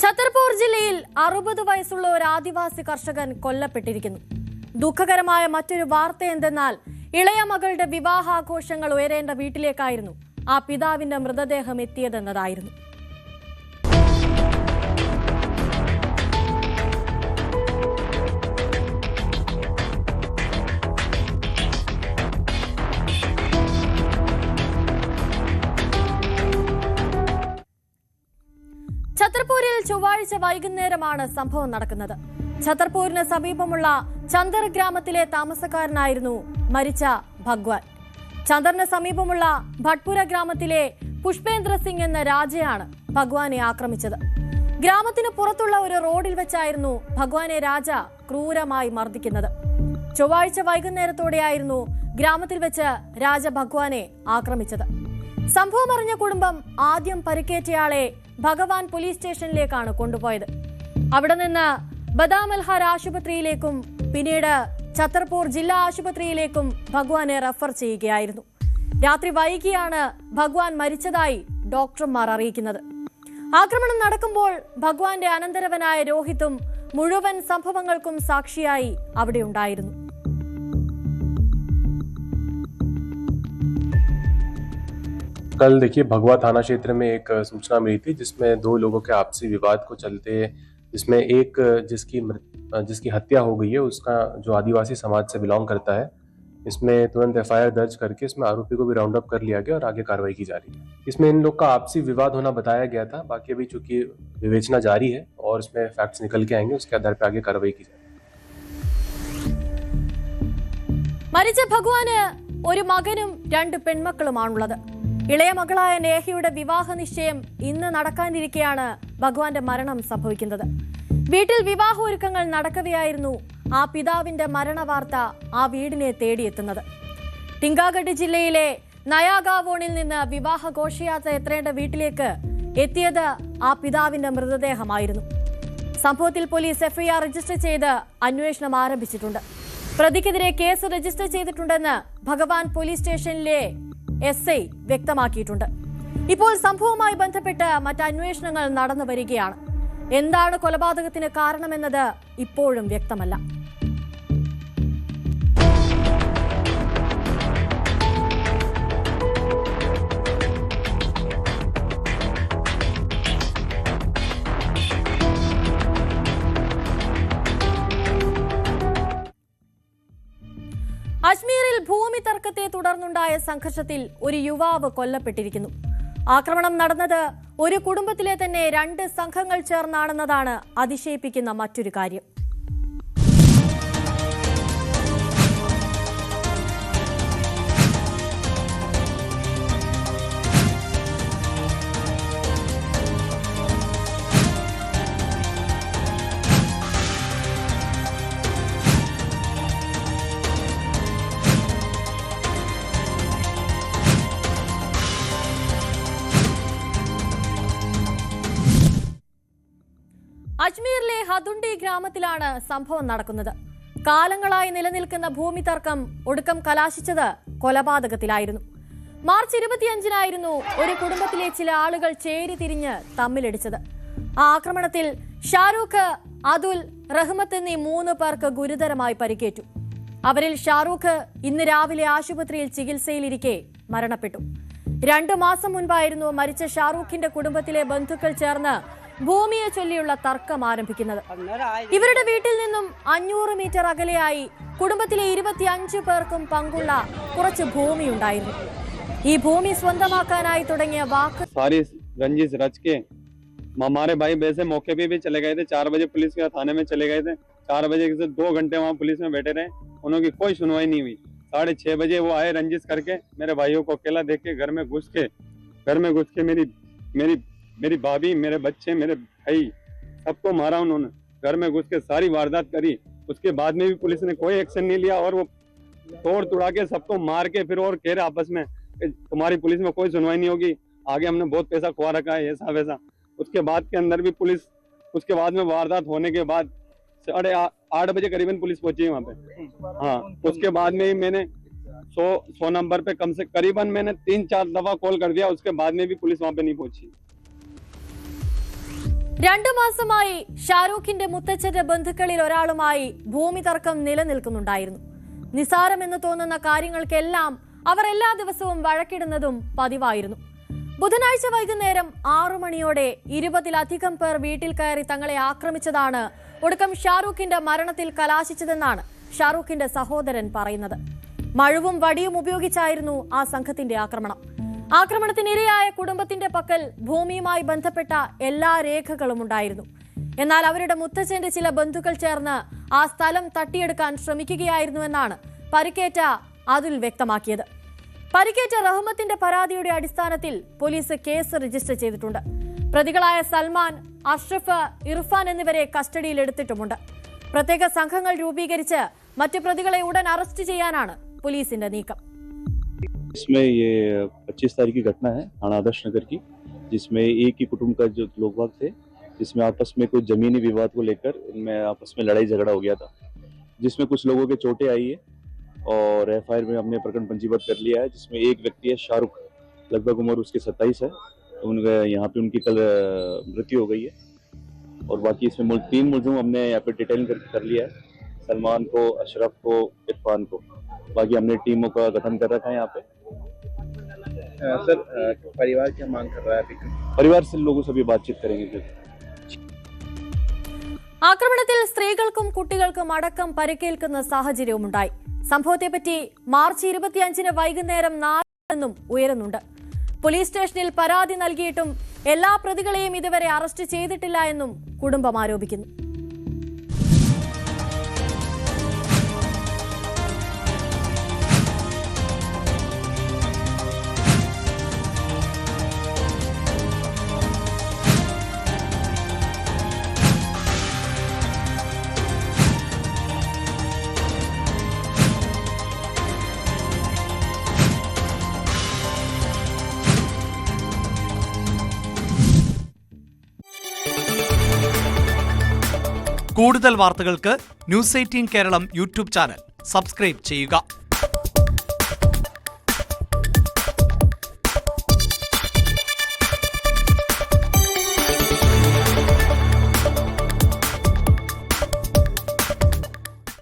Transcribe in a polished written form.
ഛത്തർപൂർ ജില്ലയിൽ 60 വയസ്സുള്ള ഒരു ആദിവാസി കർഷകൻ കൊല്ലപ്പെട്ടിരിക്കുന്നു. ദുഃഖകരമായ മറ്റൊരു വാർത്ത എന്തെന്നാൽ ഇളയ മകളുടെ വിവാഹാഘോഷങ്ങൾ ഉയരേണ്ട വീട്ടിലേക്കായിരുന്നു ആ പിതാവിന്റെ മൃതദേഹം എത്തിയതെന്നതായിരുന്നു. ഛത്തർപൂരിൽ ചൊവ്വാഴ്ച വൈകുന്നേരമാണ് സംഭവം നടക്കുന്നത്. ഛത്തർപൂരിന് സമീപമുള്ള ചന്ദർ ഗ്രാമത്തിലെ താമസക്കാരനായിരുന്നു മരിച്ച ഭഗ്വാൻ. ചന്ദറിന് സമീപമുള്ള ഭട്പുര ഗ്രാമത്തിലെ പുഷ്പേന്ദ്ര സിംഗ് എന്ന രാജയാണ് ഭഗ്വാനെ ആക്രമിച്ചത്. ഗ്രാമത്തിന് പുറത്തുള്ള ഒരു റോഡിൽ വെച്ചായിരുന്നു ഭഗ്വാനെ രാജ ക്രൂരമായി മർദ്ദിക്കുന്നത്. ചൊവ്വാഴ്ച വൈകുന്നേരത്തോടെയായിരുന്നു ഗ്രാമത്തിൽ വെച്ച് രാജ ഭഗ്വാനെ ആക്രമിച്ചത്. സംഭവം അറിഞ്ഞ കുടുംബം ആദ്യം പരിക്കേറ്റയാളെ ഭഗവാൻ പോലീസ് സ്റ്റേഷനിലേക്കാണ് കൊണ്ടുപോയത്. അവിടെ നിന്ന് ബദാമൽഹാർ ആശുപത്രിയിലേക്കും പിന്നീട് ഛത്തർപൂർ ജില്ലാ ആശുപത്രിയിലേക്കും ഭഗ്വാനെ റെഫർ ചെയ്യുകയായിരുന്നു. രാത്രി വൈകിയാണ് ഭഗ്വാൻ മരിച്ചതായി ഡോക്ടർമാർ അറിയിക്കുന്നത്. ആക്രമണം നടക്കുമ്പോൾ ഭഗ്വാന്റെ അനന്തരവനായ രോഹിത്തും മുഴുവൻ സംഭവങ്ങൾക്കും സാക്ഷിയായി അവിടെ ഉണ്ടായിരുന്നു. कल देखिए भगवा थाना क्षेत्र में एक सूचना मिली थी जिसमें दो लोगों के आपसी विवाद को चलते जिसमें एक जिसकी हत्या हो गई है उसका जो आदिवासी समाज से बिलोंग करता है, इसमें तुरंत एफआईआर दर्ज करके इसमें आरोपी को भी राउंड अप कर लिया गया और आगे कार्रवाई की जा रही है. इसमें इन लोग का आपसी विवाद होना बताया गया था. बाकी अभी चूंकि विवेचना जारी है और इसमें फैक्ट्स निकल के आएंगे, उसके आधार पर आगे कार्रवाई की जाएगी. മരിച്ച ഭഗ്വാന് ഒരു മകനും 2 പെൺമക്കളുമാണുള്ളത്. ഇളയ മകളായ നേഹയുടെ വിവാഹ നിശ്ചയം ഇന്ന് നടക്കാനിരിക്കെയാണ് ഭഗ്വാന്റെ മരണം സംഭവിക്കുന്നത്. വീട്ടിൽ വിവാഹ ഒരുക്കങ്ങൾ നടക്കവെയായിരുന്നു ആ പിതാവിന്റെ മരണവാർത്ത ആ വീടിനെ തേടിയെത്തുന്നത്. ടിങ്കാഗഡ് ജില്ലയിലെ നയാഗാവോണിൽ നിന്ന് വിവാഹ ഘോഷയാത്ര എത്തേണ്ട വീട്ടിലേക്ക് എത്തിയത് ആ പിതാവിന്റെ മൃതദേഹമായിരുന്നു. സംഭവത്തിൽ പോലീസ് എഫ്ഐആർ രജിസ്റ്റർ ചെയ്ത് അന്വേഷണം ആരംഭിച്ചിട്ടുണ്ട്. പ്രതിക്കെതിരെ കേസ് രജിസ്റ്റർ ചെയ്തിട്ടുണ്ടെന്ന് ഭഗവാൻ പോലീസ് സ്റ്റേഷനിലെ SI വ്യക്തമാക്കിയിട്ടുണ്ട്. ഇപ്പോൾ സംഭവവുമായി ബന്ധപ്പെട്ട് മറ്റ് അന്വേഷണങ്ങൾ നടന്നു വരികയാണ്. എന്താണ് കൊലപാതകത്തിന് കാരണമെന്നത് ഇപ്പോഴും വ്യക്തമല്ല. അജ്മീറിൽ ഭൂമി തർക്കത്തെ തുടർന്നുണ്ടായ സംഘർഷത്തിൽ ഒരു യുവാവ് കൊല്ലപ്പെട്ടിരിക്കുന്നു. ആക്രമണം നടന്നത് ഒരു കുടുംബത്തിലെ തന്നെ 2 സംഘങ്ങൾ ചേർന്നാണെന്നതാണ് അതിശയിപ്പിക്കുന്ന മറ്റൊരു കാര്യം. അജ്മീറിലെ ഹദുണ്ടി ഗ്രാമത്തിലാണ് സംഭവം നടക്കുന്നത്. കാലങ്ങളായി നിലനിൽക്കുന്ന ഭൂമി തർക്കം ഒടുക്കം കലാശിച്ചത് കൊലപാതകത്തിലായിരുന്നു. മാർച്ച് 25-നായിരുന്നു ഒരു കുടുംബത്തിലെ ചില ആളുകൾ ചേരിതിരിഞ്ഞ് തമ്മിലടിച്ചത്. ആ ആക്രമണത്തിൽ ഷാരൂഖ്, അതുൽ, റഹ്മത്ത് എന്നീ 3 പേർക്ക് ഗുരുതരമായി പരിക്കേറ്റു. അവരിൽ ഷാരൂഖ് ഇന്ന് രാവിലെ ആശുപത്രിയിൽ ചികിത്സയിലിരിക്കെ മരണപ്പെട്ടു. 2 മാസം മുൻപായിരുന്നു മരിച്ച ഷാരൂഖിന്റെ കുടുംബത്തിലെ ബന്ധുക്കൾ ചേർന്ന് ഭൂമിയെ ചൊല്ലിയുള്ള തർക്കം ആരംഭിക്കുന്നത്. ഇവരുടെ വീട്ടിൽ നിന്നും 500 മീറ്റർ അകലെയായി കുടുംബത്തിലെ 25 പേർക്കും പങ്കുള്ള കുറച്ച് ഭൂമിയുണ്ടായിരുന്നു. ഈ ഭൂമി സ്വന്തമാക്കാനായി തുടങ്ങിയ വാക്ക് रंजिश रच के हमारे भाई वैसे मौके पे भी चले गए थे. 4 बजे पुलिस के थाने में चले गए थे. 4 बजे से 2 घंटे वहाँ पुलिस में बैठे रहे. उन्होंने कोई सुनवाई नहीं हुई. 6:30 बजे वो आए रंजिश करके. मेरे भाइयों को अकेला देख के घर में घुस के मेरी भाभी, मेरे बच्चे, मेरे भाई सबको मारा उन्होंने. घर में घुस के सारी वारदात करी. उसके बाद में भी पुलिस ने कोई एक्शन नहीं लिया और वो तोड़ तुड़ा के सबको मार के फिर और कह रहे आपस में तुम्हारी पुलिस में कोई सुनवाई नहीं होगी, आगे हमने बहुत पैसा खुआ रखा है, ऐसा वैसा. उसके बाद के अंदर भी पुलिस, उसके बाद में वारदात होने के बाद 8:30 बजे करीबन पुलिस पहुंची है वहाँ पे. हाँ, उसके बाद में ही मैंने 100 नंबर पे कम से करीबन मैंने 3-4 दफा कॉल कर दिया. उसके बाद में भी पुलिस वहाँ पे नहीं पहुंची. 2 മാസമായി ഷാരൂഖിന്റെ മുത്തച്ഛന്റെ ബന്ധുക്കളിൽ ഒരാളുമായി ഭൂമി തർക്കം നിലനിൽക്കുന്നുണ്ടായിരുന്നു. നിസാരമെന്ന് തോന്നുന്ന കാര്യങ്ങൾക്കെല്ലാം അവർ എല്ലാ ദിവസവും വഴക്കിടുന്നതും പതിവായിരുന്നു. ബുധനാഴ്ച വൈകുന്നേരം 6 മണിയോടെ 20-ലധികം പേർ വീട്ടിൽ കയറി തങ്ങളെ ആക്രമിച്ചതാണ് ഒടുക്കം ഷാരൂഖിന്റെ മരണത്തിൽ കലാശിച്ചതെന്നാണ് ഷാരൂഖിന്റെ സഹോദരൻ പറയുന്നത്. മഴുവും വടിയും ഉപയോഗിച്ചായിരുന്നു ആ സംഘത്തിന്റെ ആക്രമണം. ആക്രമണത്തിനിരയായ കുടുംബത്തിന്റെ പക്കൽ ഭൂമിയുമായി ബന്ധപ്പെട്ട എല്ലാ രേഖകളും ഉണ്ടായിരുന്നു. എന്നാൽ അവരുടെ മുത്തച്ഛന്റെ ചില ബന്ധുക്കൾ ചേർന്ന് ആ സ്ഥലം തട്ടിയെടുക്കാൻ ശ്രമിക്കുകയായിരുന്നുവെന്നാണ് പരിക്കേറ്റ അതുൽ വ്യക്തമാക്കിയത്. പരിക്കേറ്റ റഹ്മത്തിന്റെ പരാതിയുടെ അടിസ്ഥാനത്തിൽ പോലീസ് കേസ് രജിസ്റ്റർ ചെയ്തിട്ടുണ്ട്. പ്രതികളായ സൽമാൻ, അഷ്റഫ്, ഇർഫാൻ എന്നിവരെ കസ്റ്റഡിയിലെടുത്തിട്ടുമുണ്ട്. പ്രത്യേക സംഘങ്ങൾ രൂപീകരിച്ച് മറ്റു പ്രതികളെ ഉടൻ അറസ്റ്റ് ചെയ്യാനാണ് പോലീസിന്റെ നീക്കം. इसमें ये 25 तारीख की घटना है थाना आदर्श नगर की, जिसमें एक ही कुटुंब का जो लोग बाग थे, जिसमें आपस में कुछ जमीनी विवाद को लेकर इनमें आपस में लड़ाई झगड़ा हो गया था, जिसमें कुछ लोगों के चोटें आई है और एफआईआर में हमने प्रकरण पंजीबद्ध कर लिया है, जिसमें एक व्यक्ति है शाहरुख, लगभग उम्र उसकी 27 है, उनका यहाँ पे उनकी कल मृत्यु हो गई है। और बाकी इसमें 3 मुलजिम हमने यहाँ पे डिटेल कर लिया है, सलमान को, अशरफ को, इरफान को। बाकी हमने टीमों का गठन कर रखा है यहाँ पे। सर परिवार क्या मांग कर रहा है अभी? परिवार से लोगों से भी बातचीत करेंगे फिर। ആക്രമണത്തിൽ സ്ത്രീകൾക്കും കുട്ടികൾക്കും അടക്കം പരിക്കേൽക്കുന്ന സാഹചര്യവുമുണ്ടായി. സംഭവത്തെപ്പറ്റി മാർച്ച് 25-ന് വൈകുന്നേരം 4 ഉയരുന്നുണ്ട്. പോലീസ് സ്റ്റേഷനിൽ പരാതി നൽകിയിട്ടും എല്ലാ പ്രതികളെയും ഇതുവരെ അറസ്റ്റ് ചെയ്തിട്ടില്ല എന്നും കുടുംബം ആരോപിക്കുന്നു. കൂടുതൽ വാർത്തകൾക്ക് news 18 Keralam YouTube channel subscribe ചെയ്യുക.